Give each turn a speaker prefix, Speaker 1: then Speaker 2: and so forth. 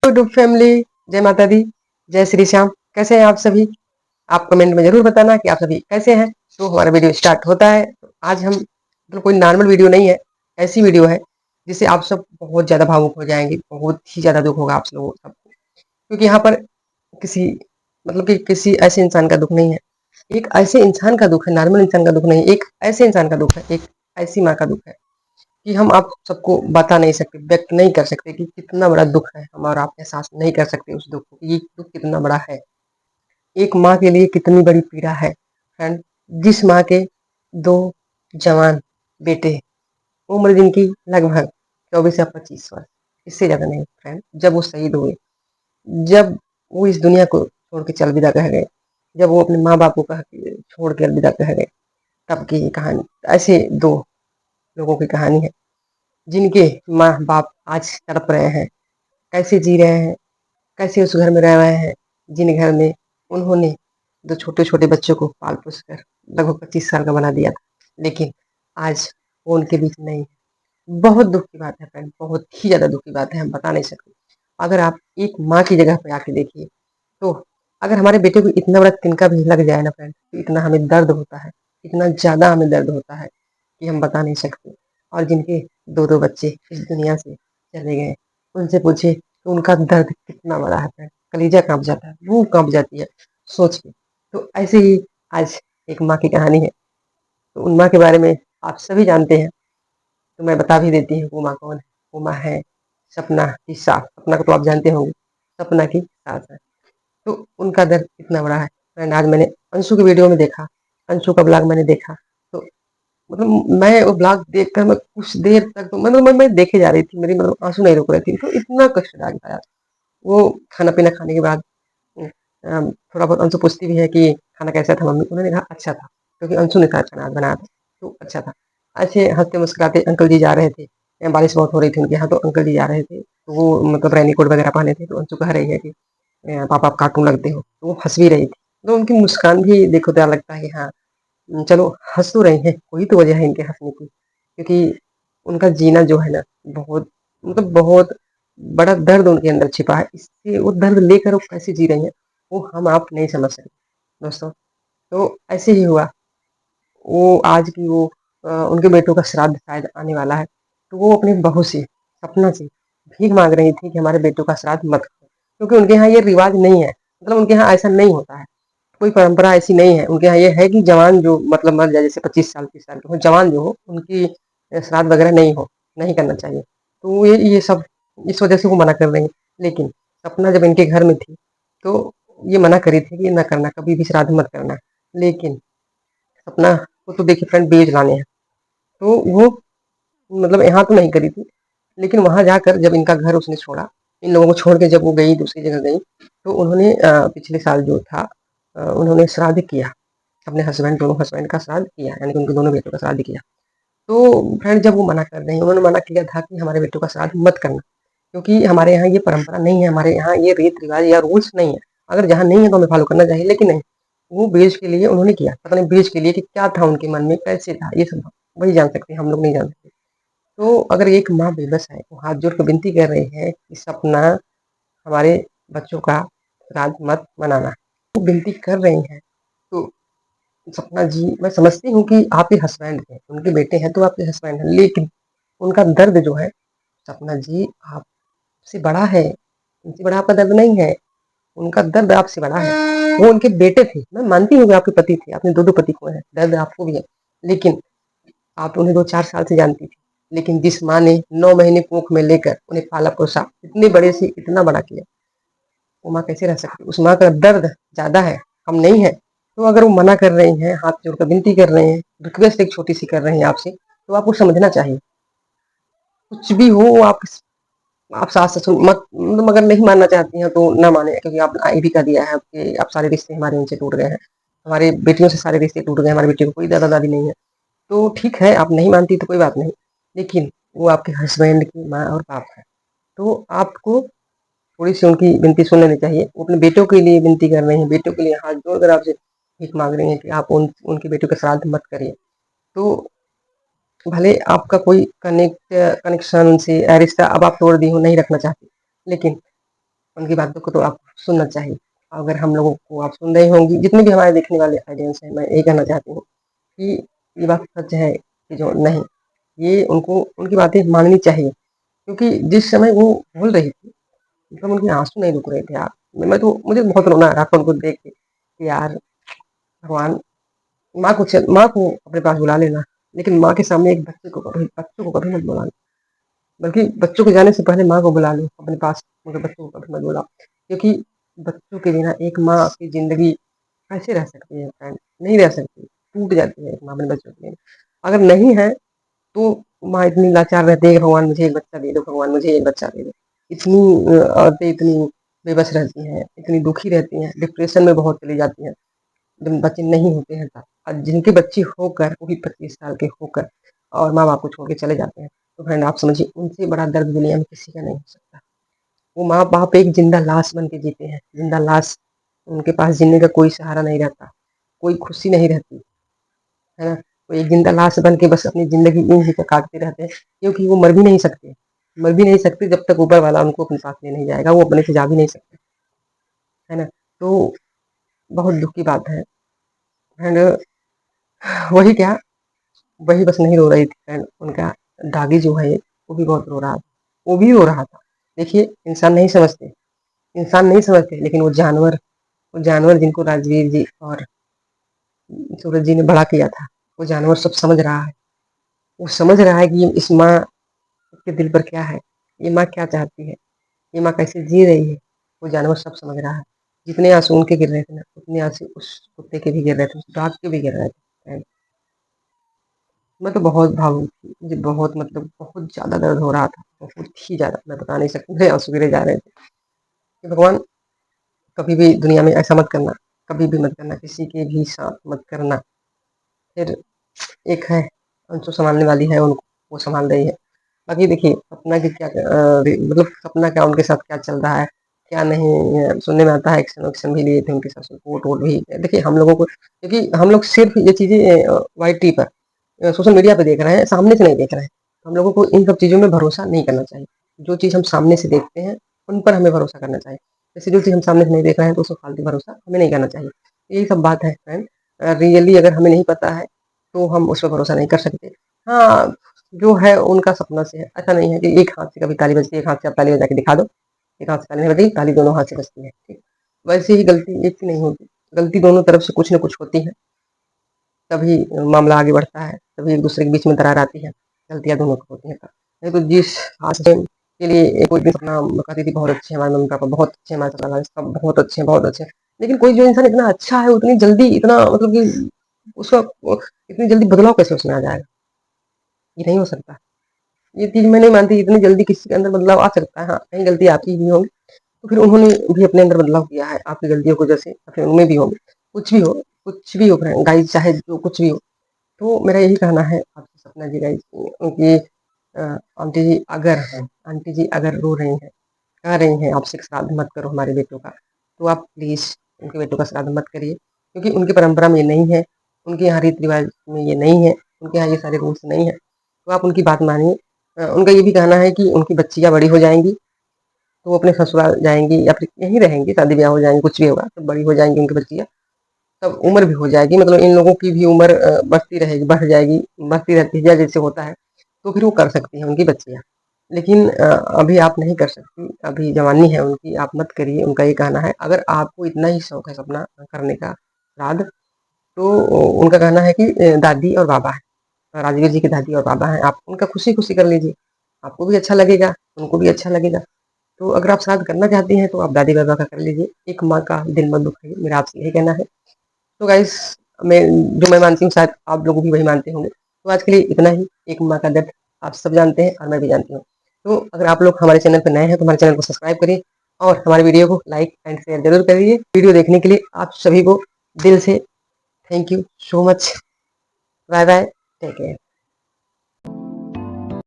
Speaker 1: YouTube family, जय माता दी, जय श्री श्याम। कैसे हैं आप सभी? आप कमेंट में जरूर बताना कि आप सभी कैसे हैं। तो हमारा वीडियो स्टार्ट होता है। आज हम मतलब कोई नॉर्मल वीडियो नहीं है, ऐसी वीडियो है जिससे आप सब बहुत ज्यादा भावुक हो जाएंगे, बहुत ही ज्यादा दुख होगा आप लोगों को सबको। क्योंकि यहाँ पर किसी मतलब कि किसी ऐसे इंसान का दुख नहीं है, एक ऐसे इंसान का दुख है, नॉर्मल इंसान का दुख नहीं, एक ऐसे इंसान का दुख है, एक ऐसी माँ का दुख है कि हम आप सबको बता नहीं सकते, व्यक्त नहीं कर सकते कि कितना बड़ा दुख है। हम और आप एहसास नहीं कर सकते उस दुख को, ये दुख कितना बड़ा है। एक माँ के लिए कितनी बड़ी पीड़ा है फ्रेंड। जिस माँ के दो जवान बेटे, उम्र जिनकी लगभग 24 या 25 वर्ष, इससे ज्यादा नहीं फ्रेंड, जब वो शहीद हुए, जब वो इस दुनिया को छोड़ के चल विदा कह गए, जब वो अपने माँ बाप को कह के छोड़ के अलविदा कह गए, तब की ये कहानी। ऐसे दो लोगों की कहानी है जिनके माँ बाप आज तड़प रहे हैं, कैसे जी रहे हैं, कैसे उस घर में रह रहे हैं जिन घर में उन्होंने दो छोटे छोटे बच्चों को पाल पोस कर लगभग 25 साल का बना दिया था। लेकिन आज वो उनके बीच नहीं है। बहुत दुख की बात है फ्रेंड, बहुत ही ज्यादा दुख की बात है, हम बता नहीं सकते। अगर आप एक माँ की जगह पे आके देखिए, तो अगर हमारे बेटे को इतना बड़ा तिनका भी लग जाए ना फ्रेंड, तो इतना हमें दर्द होता है, इतना ज्यादा हमें दर्द होता है कि हम बता नहीं सकते। और जिनके दो दो बच्चे इस दुनिया से चले गए, उनसे पूछे तो उनका दर्द कितना बड़ा है फ्रेंड, कलीजा कांप जाता है, रूह कांप जाती है सोच के। तो ऐसे ही आज एक माँ की कहानी है। तो उन माँ के बारे में आप सभी जानते हैं, तो मैं बता भी देती हूँ वो माँ कौन है। वो माँ है सपना की सास। सपना को तो आप जानते होंगे, सपना की सास है। तो उनका दर्द इतना बड़ा है फ्रेंड। आज मैंने अंशु की वीडियो में देखा, अंशु का ब्लॉग मैंने देखा, तो मतलब मैं वो ब्लॉग देखकर मैं कुछ देर तक तो मतलब मैं देखे जा रही थी, मेरी मतलब आंसू नहीं रुक रहे थे, तो इतना कष्टदायक था यार। वो खाना पीना खाने के बाद थोड़ा बहुत अंशु पूछती भी है कि खाना कैसा था मम्मी, उन्होंने कहा अच्छा था, क्योंकि अंशु ने कहा खाना बनाया था तो अच्छा था। अच्छे हंसते मुस्कुराते अंकल जी जा रहे थे, बारिश बहुत हो रही थी उनके यहाँ, तो अंकल जी जा रहे थे, तो वो मतलब रेनीकोट वगैरह पहने थे, तो अंशु कह रही है कि पापा आप कार्टून लगते हो, तो वो हंस भी रही थी। तो उनकी मुस्कान भी देखो तो लगता है कि हाँ, चलो हंस तो रही हैं, कोई तो वजह है इनके हंसने की। क्योंकि उनका जीना जो है ना, बहुत मतलब बहुत बड़ा दर्द उनके अंदर छिपा है, इससे वो दर्द लेकर वो कैसे जी रही हैं, वो हम आप नहीं समझ सकते दोस्तों। तो ऐसे ही हुआ, वो आज की वो उनके बेटों का श्राद्ध शायद आने वाला है, तो वो अपनी बहू से, सपना से भीख मांग रही थी कि हमारे बेटों का श्राद्ध मत करो, क्योंकि उनके यहाँ ये रिवाज नहीं है, मतलब उनके यहाँ ऐसा नहीं होता है, कोई परंपरा ऐसी नहीं है। उनके यहाँ ये है कि जवान जो मतलब मर जाए, जैसे 25 साल 30 साल के हो, जवान जो हो उनकी श्राद्ध वगैरह नहीं हो, नहीं करना चाहिए। तो ये सब इस वजह से वो मना कर रही है। लेकिन सपना जब इनके घर में थी, तो ये मना करी थी कि न करना, कभी भी श्राद्ध मत करना। लेकिन सपना को तो देखिए फ्रेंड बेज लाने हैं, तो वो मतलब यहाँ तो नहीं करी थी, लेकिन वहां जाकर जब इनका घर उसने छोड़ा, इन लोगों को छोड़ के जब वो गई दूसरी जगह गई, तो उन्होंने पिछले साल जो था उन्होंने श्राद्ध किया, अपने हस्बैंड, दोनों हस्बैंड का श्राद्ध किया, यानी कि उनके दोनों बेटों का श्राद्ध किया। तो फ्रेंड जब वो मना कर रही हैं, उन्होंने मना किया था कि हमारे बेटों का श्राद्ध मत करना, क्योंकि हमारे यहाँ ये परंपरा नहीं है, हमारे यहाँ ये रीत रिवाज या रूल्स नहीं है। अगर जहाँ नहीं है तो हमें फॉलो करना चाहिए, लेकिन नहीं, वो बेच के लिए उन्होंने किया, पता नहीं बेच के लिए कि क्या था उनके मन में, कैसे था, ये सब वही जान सकते हैं, हम लोग नहीं जान सकते। तो अगर एक माँ बेबस है, वो हाथ जोड़ कर विनती कर रही है कि सपना हमारे बच्चों का श्राद्ध मत मनाना, वो विनती कर रही हैं, तो सपना जी मैं समझती हूँ कि आपके हस्बैंड हैं, उनके बेटे हैं तो आपके हस्बैंड हैं, लेकिन उनका दर्द जो है सपना जी आपसे बड़ा है, उनसे बड़ा आपका दर्द नहीं है, उनका दर्द आपसे बड़ा है। वो उनके बेटे थे, मैं मानती हूँ कि आपके पति थे, आपने दो दो पति को है, दर्द आपको भी है, लेकिन आप उन्हें 2 4 साल से जानती थी। लेकिन जिस माँ ने 9 महीने कोख में लेकर उन्हें पाला पोसा, इतने बड़े से इतना बड़ा किया, वो माँ कैसे रह सकती? उस माँ का दर्द ज्यादा है, हम नहीं है। तो अगर वो मना कर रही हैं, हाथ जोड़कर विनती कर रहे हैं, रिक्वेस्ट एक छोटी सी कर रहे हैं आपसे, तो आपको समझना चाहिए। कुछ भी हो आप सास ससुर मत मतलब अगर नहीं मानना चाहती हैं तो ना माने, क्योंकि आप आई भी कर दिया है कि आप सारे रिश्ते हमारे उनसे टूट गए हैं, हमारे बेटियों से सारे रिश्ते टूट गए, हमारी बेटी को कोई दादा दादी नहीं है। तो ठीक है, आप नहीं मानती तो कोई बात नहीं, लेकिन वो आपके हस्बैंड की माँ और बाप है, तो आपको थोड़ी सी उनकी विनती सुन लेनी चाहिए। वो अपने बेटों के लिए विनती कर रहे हैं, बेटों के लिए हाथ जोड़कर आपसे भीख मांग रही हैं कि आप उनके बेटों के श्राद्ध मत करिए। तो भले आपका कोई कनेक्शन से रिश्ता अब आप तोड़ दी हो, नहीं रखना चाहती, लेकिन उनकी बातों को तो आप सुनना चाहिए। अगर हम लोगों को आप सुन रही होंगी, जितने भी हमारे देखने वाले ऑडियंस हैं, मैं यही कहना चाहती हूँ कि ये बात सच है कि जो नहीं, ये उनको उनकी बातें माननी चाहिए, क्योंकि जिस समय वो बोल रही थी, मतलब उनके आंसू नहीं रुक रहे थे यार। मैं तो मुझे बहुत रोना आ रहा था उनको देख के कि यार भगवान, माँ को अपने पास बुला लेना, लेकिन माँ के सामने एक बच्चों को कभी मत बुलाना। बल्कि बच्चों के जाने से पहले माँ को बुला लो अपने पास, मगर बच्चों को कभी मत बुलाओ, क्योंकि बच्चों के बिना एक माँ की जिंदगी कैसे रह सकती है फ्रेंड? नहीं रह सकती, टूट जाती है एक माँ अपने बच्चों के लिए। अगर नहीं है तो माँ इतनी लाचार रहती है कि भगवान मुझे एक बच्चा दे दो, भगवान मुझे एक बच्चा दे दो। इतनी औरतें इतनी बेबस रहती हैं, इतनी दुखी रहती हैं, डिप्रेशन में बहुत चली जाती हैं जब बच्चे नहीं होते हैं तब। और जिनके बच्चे होकर, वो भी 25 साल के होकर, और माँ बाप को छोड़ के चले जाते हैं, तो फ्रेंड आप समझिए उनसे बड़ा दर्द दुनिया में किसी का नहीं हो सकता। वो माँ बाप एक जिंदा लाश बन के जीते हैं, जिंदा लाश। उनके पास जीने का कोई सहारा नहीं रहता, कोई खुशी नहीं रहती, है ना। वो एक जिंदा लाश बन के बस अपनी जिंदगी यूं ही काटते रहते हैं, क्योंकि वो मर भी नहीं सकते। मर भी नहीं सकते जब तक ऊपर वाला उनको अपने पास ले नहीं जाएगा, वो अपने से जा भी नहीं सकते, है ना। तो बहुत दुख की बात है। एंड वही क्या, वही बस नहीं रो रही थी फ्रेंड, उनका दागी जो है वो भी बहुत रो रहा था, वो भी रो रहा था। देखिए इंसान नहीं समझते, लेकिन वो जानवर जिनको राजवीर जी और सूरज जी ने बड़ा किया था, वो जानवर सब समझ रहा है। वो समझ रहा है कि इस माँ के दिल पर क्या है, ये माँ क्या चाहती है, ये माँ कैसे जी रही है। वो जानवर सब समझ रहा है। जितने आंसू उनके गिर रहे थे ना, उतने आंसू उस कुत्ते के भी गिर रहे थे, उस डॉग के भी गिर रहे थे। मैं तो बहुत भावुक थी, मुझे बहुत, मतलब बहुत ज्यादा दर्द हो रहा था, बहुत ही ज्यादा, मैं बता नहीं सकती, मेरे आंसू गिरे जा रहे थे कि भगवान कभी भी दुनिया में ऐसा मत करना, कभी भी मत करना, किसी के भी साथ मत करना। फिर एक है जो संभालने वाली है उनको, वो संभाल रही है। बाकी देखिए सपना की क्या मतलब सपना क्या, उनके साथ क्या चल रहा है क्या नहीं, सुनने में आता है एक्शन वक्शन भी लिए थे उनके साथ, कोर्ट वोट भी। देखिए हम लोगों को, क्योंकि हम लोग सिर्फ ये चीजें वाईटी पर, सोशल मीडिया पे देख रहे हैं, सामने से नहीं देख रहे हैं। हम लोगों को इन सब चीजों में भरोसा नहीं करना चाहिए। जो चीज हम सामने से देखते हैं उन पर हमें भरोसा करना चाहिए। जैसे जो चीज हम सामने से नहीं देख रहे हैं तो उस पर फालतू भरोसा हमें नहीं करना चाहिए। यही सब बात है फ्रेंड। रियली अगर हमें नहीं पता है तो हम उस पर भरोसा नहीं कर सकते। हाँ, जो है उनका सपना से है, ऐसा नहीं है कि एक हाथ से कभी ताली बजती है, एक हाथ से आप ताली बजा के दिखा दो, एक हाथ से ताली नहीं बजेगी, ताली दोनों हाथ से बजती है, ठीक। वैसे ही गलती एक ही नहीं होती, गलती दोनों तरफ से कुछ न कुछ होती है, तभी मामला आगे बढ़ता है, तभी एक दूसरे के बीच में दरार आती है, गलतियां दोनों की होती हैं तब। नहीं तो जिस हाथ के लिए कोई भी अपना कहती थी बहुत अच्छे हैं हमारे मम्मी पापा, बहुत अच्छे हैं माशाल्लाह, सब बहुत अच्छे हैं, बहुत अच्छे हैं। लेकिन कोई जो इंसान इतना अच्छा है, उतनी जल्दी इतना, मतलब कि उसका इतनी जल्दी बदलाव कैसे उसमें आ जाएगा? ये नहीं हो सकता। ये चीज मैं नहीं मानती इतनी जल्दी किसी के अंदर बदलाव आ सकता है। हाँ, कहीं गलती आपकी भी होगी, तो फिर उन्होंने भी अपने अंदर बदलाव किया है आपकी गलतियों को, जैसे फिर उनमें भी होगी। कुछ भी हो, कुछ भी हो फ्रेंड गाइस, चाहे जो कुछ भी हो। तो मेरा यही कहना है आपसे सपना जी गाइस, कि आंटी जी अगर आंटी जी अगर रो रही हैं, कह रही हैं आपसे श्राद्ध मत करो हमारे बेटों का, तो आप प्लीज उनके बेटों का श्राद्ध मत करिए, क्योंकि उनकी परंपरा में ये नहीं है, उनके यहाँ रीति रिवाज में ये नहीं है, उनके यहाँ ये सारे रूल्स नहीं है। तो आप उनकी बात मानिए। उनका ये भी कहना है कि उनकी बच्चियां बड़ी हो जाएंगी तो वो अपने ससुराल जाएंगी या फिर यहीं रहेंगी, शादी ब्याह हो जाएंगे, कुछ भी होगा तो बड़ी हो जाएंगी उनकी बच्चियां, तब उम्र भी हो जाएगी, मतलब इन लोगों की भी उम्र बढ़ती रहेगी, बढ़ जाएगी, बढ़ती रहती है जैसे होता है, तो फिर वो कर सकती हैं उनकी बच्चियां। लेकिन अभी आप नहीं कर सकती, अभी जवानी है उनकी, आप मत करिए, उनका ये कहना है। अगर आपको इतना ही शौक है सपना करने का श्राद्ध, तो उनका कहना है कि दादी और बाबा है, राजवीर जी की दादी और बाबा हैं, आप उनका खुशी खुशी कर लीजिए, आपको भी अच्छा लगेगा, उनको भी अच्छा लगेगा। तो अगर आप श्राद्ध करना चाहती हैं तो आप दादी बाबा का कर लीजिए, एक माँ का दिल मत दुखाइए, मेरा आपसे यही कहना है। तो गाइस, मैं जो मैं मानती हूँ शायद आप लोग भी वही मानते होंगे। तो आज के लिए इतना ही। एक माँ का दर्द आप सब जानते हैं और मैं भी जानती हूँ। तो अगर आप लोग हमारे चैनल पर नए हैं तो हमारे चैनल को सब्सक्राइब करिए और हमारे वीडियो को लाइक एंड शेयर जरूर करिए। वीडियो देखने के लिए आप सभी को दिल से thank you so much. Bye bye, take care.